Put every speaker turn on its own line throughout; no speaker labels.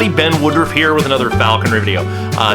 everybody, Ben Woodruff here with another Falconry video.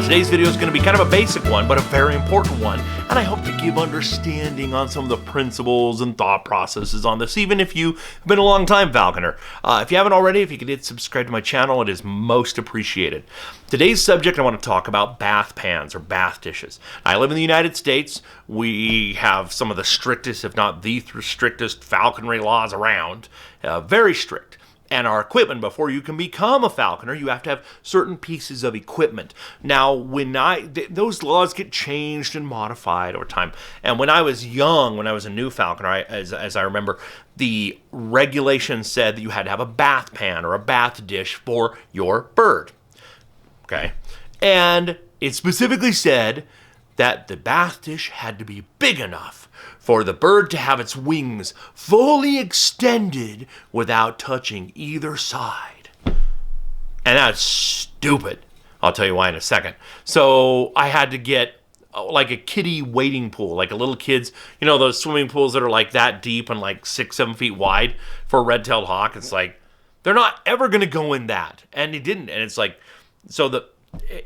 Today's video is going to be kind of a basic one, but a very important one, and I hope to give understanding on some of the principles and thought processes on this, even if you've been a long time falconer. If you haven't already, if you could hit subscribe to my channel, it is most appreciated. Today's subject, I want to talk about bath pans or bath dishes. I live in the United States. We have some of the strictest, if not the strictest falconry laws around, very strict. And our equipment, before you can become a falconer, you have to have certain pieces of equipment. Now, those laws get changed and modified over time. And when I was young, when I was a new falconer, as I remember, the regulation said that you had to have a bath pan or a bath dish for your bird. Okay? And it specifically said that the bath dish had to be big enough for the bird to have its wings fully extended without touching either side. And that's stupid. I'll tell you why in a second. So I had to get like a kiddie wading pool, like a little kid's, you know, those swimming pools that are like that deep and like 6-7 feet wide for a red-tailed hawk. It's like, they're not ever going to go in that. And he didn't. And it's like, so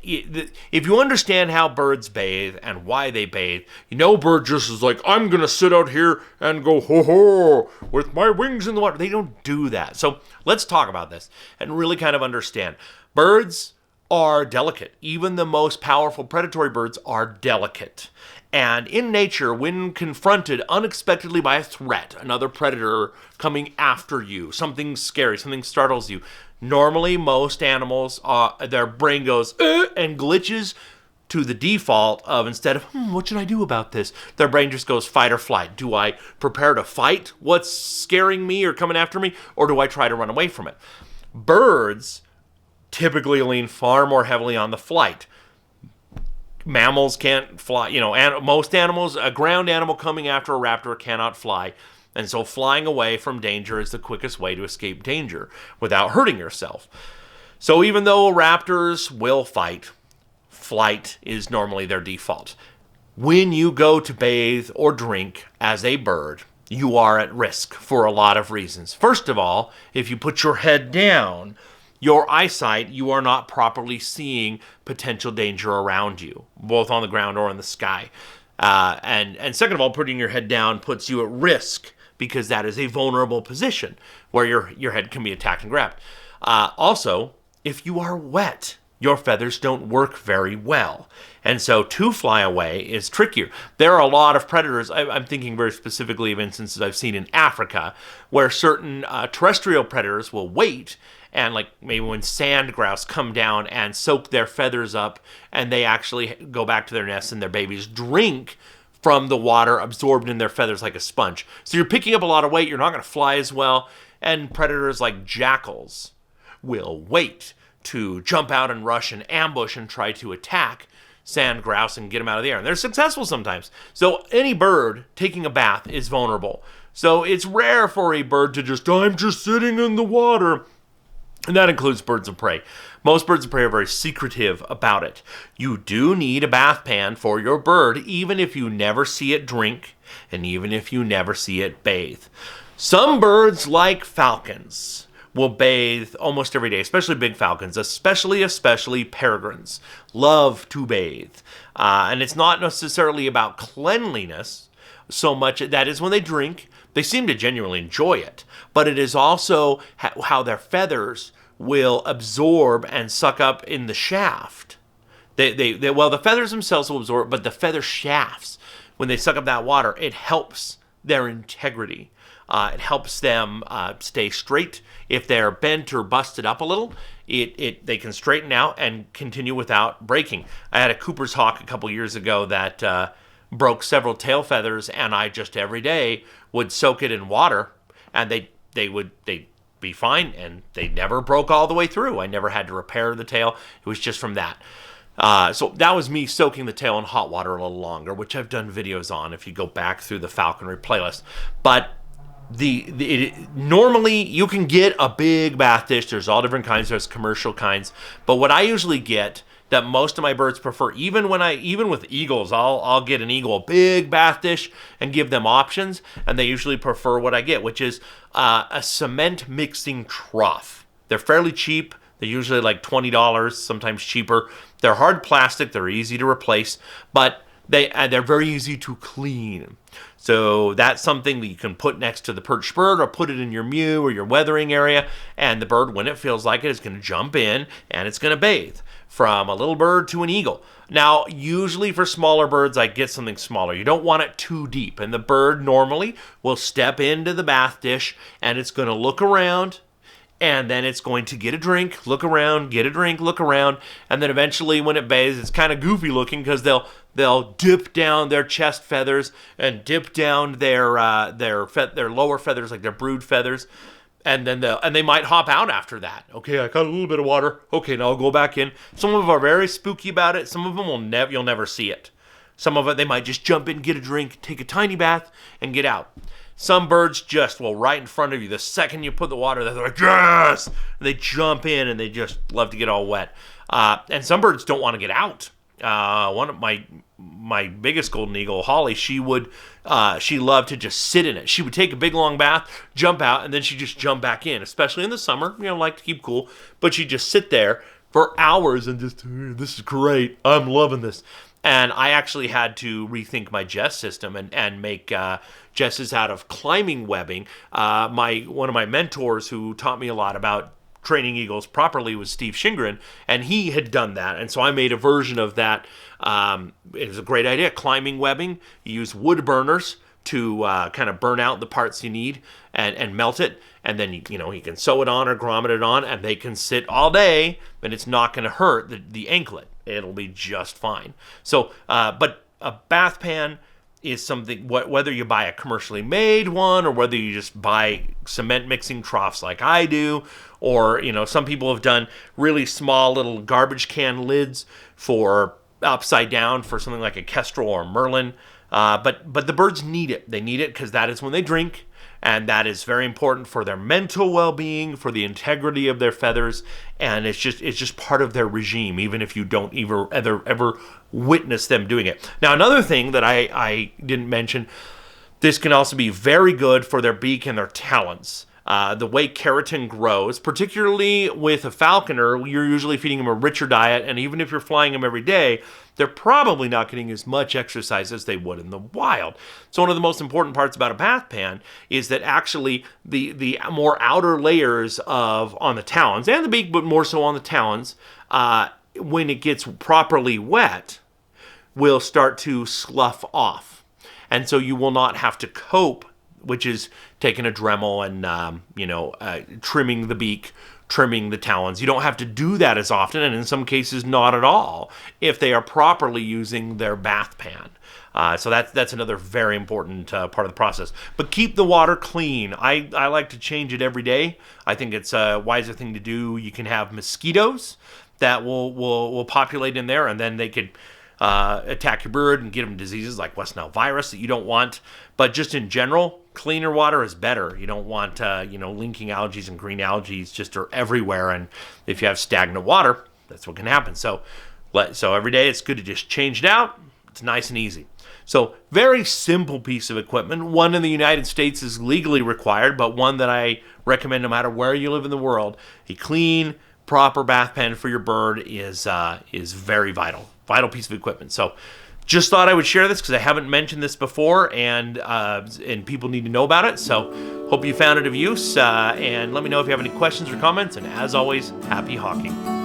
if you understand how birds bathe and why they bathe, you know, bird just is like, I'm going to sit out here and go, ho ho, with my wings in the water. They don't do that. So let's talk about this and really kind of understand. Birds are delicate. Even the most powerful predatory birds are delicate. And in nature, when confronted unexpectedly by a threat, another predator coming after you, something scary, something startles you, normally most animals, their brain goes and glitches to the default of, instead of, what should I do about this? Their brain just goes fight or flight. Do I prepare to fight what's scaring me or coming after me, or do I try to run away from it? Birds typically lean far more heavily on the flight. Mammals can't fly. You know, most animals, a ground animal coming after a raptor cannot fly. And so flying away from danger is the quickest way to escape danger without hurting yourself. So even though raptors will fight, flight is normally their default. When you go to bathe or drink as a bird, you are at risk for a lot of reasons. First of all, if you put your head down, your eyesight, you are not properly seeing potential danger around you, both on the ground or in the sky. And second of all, putting your head down puts you at risk because that is a vulnerable position where your head can be attacked and grabbed. Also, if you are wet, your feathers don't work very well. And so to fly away is trickier. There are a lot of predators. I'm thinking very specifically of instances I've seen in Africa where certain terrestrial predators will wait, and like maybe when sand grouse come down and soak their feathers up, and they actually go back to their nests and their babies drink from the water absorbed in their feathers like a sponge. So you're picking up a lot of weight, you're not going to fly as well, and predators like jackals will wait to jump out and rush and ambush and try to attack sand grouse and get them out of the air. And they're successful sometimes. So any bird taking a bath is vulnerable. So it's rare for a bird to just, I'm just sitting in the water. And that includes birds of prey. Most birds of prey are very secretive about it. You do need a bath pan for your bird, even if you never see it drink, and even if you never see it bathe. Some birds, like falcons, will bathe almost every day, especially big falcons, especially peregrines, love to bathe. And it's not necessarily about cleanliness so much. That is when they drink. They seem to genuinely enjoy it, but it is also how their feathers will absorb and suck up in the shaft. Well, the feathers themselves will absorb, but the feather shafts, when they suck up that water, it helps their integrity. It helps them stay straight. If they're bent or busted up a little, they can straighten out and continue without breaking. I had a Cooper's hawk a couple years ago that broke several tail feathers, and I just every day would soak it in water, and they'd be fine, and they never broke all the way through. I never had to repair the tail. It was just from that. So that was me soaking the tail in hot water a little longer, which I've done videos on if you go back through the falconry playlist. But normally you can get a big bath dish. There's all different kinds. There's commercial kinds. But what I usually get that most of my birds prefer, even with eagles, I'll get an eagle a big bath dish and give them options, and they usually prefer what I get, which is a cement mixing trough. They're fairly cheap. They're usually like $20, sometimes cheaper. They're hard plastic. They're easy to replace, but they're very easy to clean. So that's something that you can put next to the perched bird, or put it in your mew or your weathering area, and the bird, when it feels like it, is going to jump in and it's going to bathe. From a little bird to an eagle. Now, usually for smaller birds, I get something smaller. You don't want it too deep, and the bird normally will step into the bath dish, and it's going to look around, and then it's going to get a drink, look around, get a drink, look around, and then eventually when it bathes, it's kind of goofy looking because they'll dip down their chest feathers and dip down their lower feathers, like their brood feathers, and then they might hop out after that. Okay, I got a little bit of water. Okay, now I'll go back in. Some of them are very spooky about it. Some of them you'll never see it. Some of it, they might just jump in, get a drink, take a tiny bath, and get out. Some birds just will right in front of you. The second you put the water there, they're like, yes! And they jump in, and they just love to get all wet. And some birds don't want to get out. One of my biggest golden eagle, Holly, she loved to just sit in it. She would take a big long bath, jump out, and then she'd just jump back in, especially in the summer, like to keep cool. But she'd just sit there for hours and just, this is great. I'm loving this. And I actually had to rethink my Jess system and make Jesses out of climbing webbing. One of my mentors who taught me a lot about training eagles properly was Steve Shingren, and he had done that. And so I made a version of that. It was a great idea. Climbing webbing. You use wood burners to kind of burn out the parts you need and melt it. And then, you can sew it on or grommet it on, and they can sit all day, and it's not going to hurt the anklet. It'll be just fine. So, but a bath pan is something, whether you buy a commercially made one or whether you just buy cement mixing troughs like I do, or, some people have done really small little garbage can lids for upside down for something like a kestrel or a merlin. But the birds need it. They need it because that is when they drink. And that is very important for their mental well-being, for the integrity of their feathers, and it's just part of their regime, even if you don't ever witness them doing it. Now, another thing that I didn't mention, this can also be very good for their beak and their talons. The way keratin grows, particularly with a falconer, you're usually feeding them a richer diet, and even if you're flying them every day, they're probably not getting as much exercise as they would in the wild. So one of the most important parts about a bath pan is that actually the more outer layers on the talons and the beak, but more so on the talons, when it gets properly wet, will start to slough off. And so you will not have to cope, which is taking a Dremel and, trimming the beak, trimming the talons. You don't have to do that as often, and in some cases not at all, if they are properly using their bath pan. So that's another very important part of the process. But keep the water clean. I like to change it every day. I think it's a wiser thing to do. You can have mosquitoes that will populate in there, and then they could attack your bird and get them diseases like West Nile virus that you don't want. But just in general, cleaner water is better. You don't want, linking algae and green algae just are everywhere. And if you have stagnant water, that's what can happen. So every day it's good to just change it out. It's nice and easy. So very simple piece of equipment. One in the United States is legally required, but one that I recommend no matter where you live in the world. A clean, proper bath pan for your bird is very vital piece of equipment. So just thought I would share this because I haven't mentioned this before, and people need to know about it. So hope you found it of use, and let me know if you have any questions or comments. And as always, happy hawking.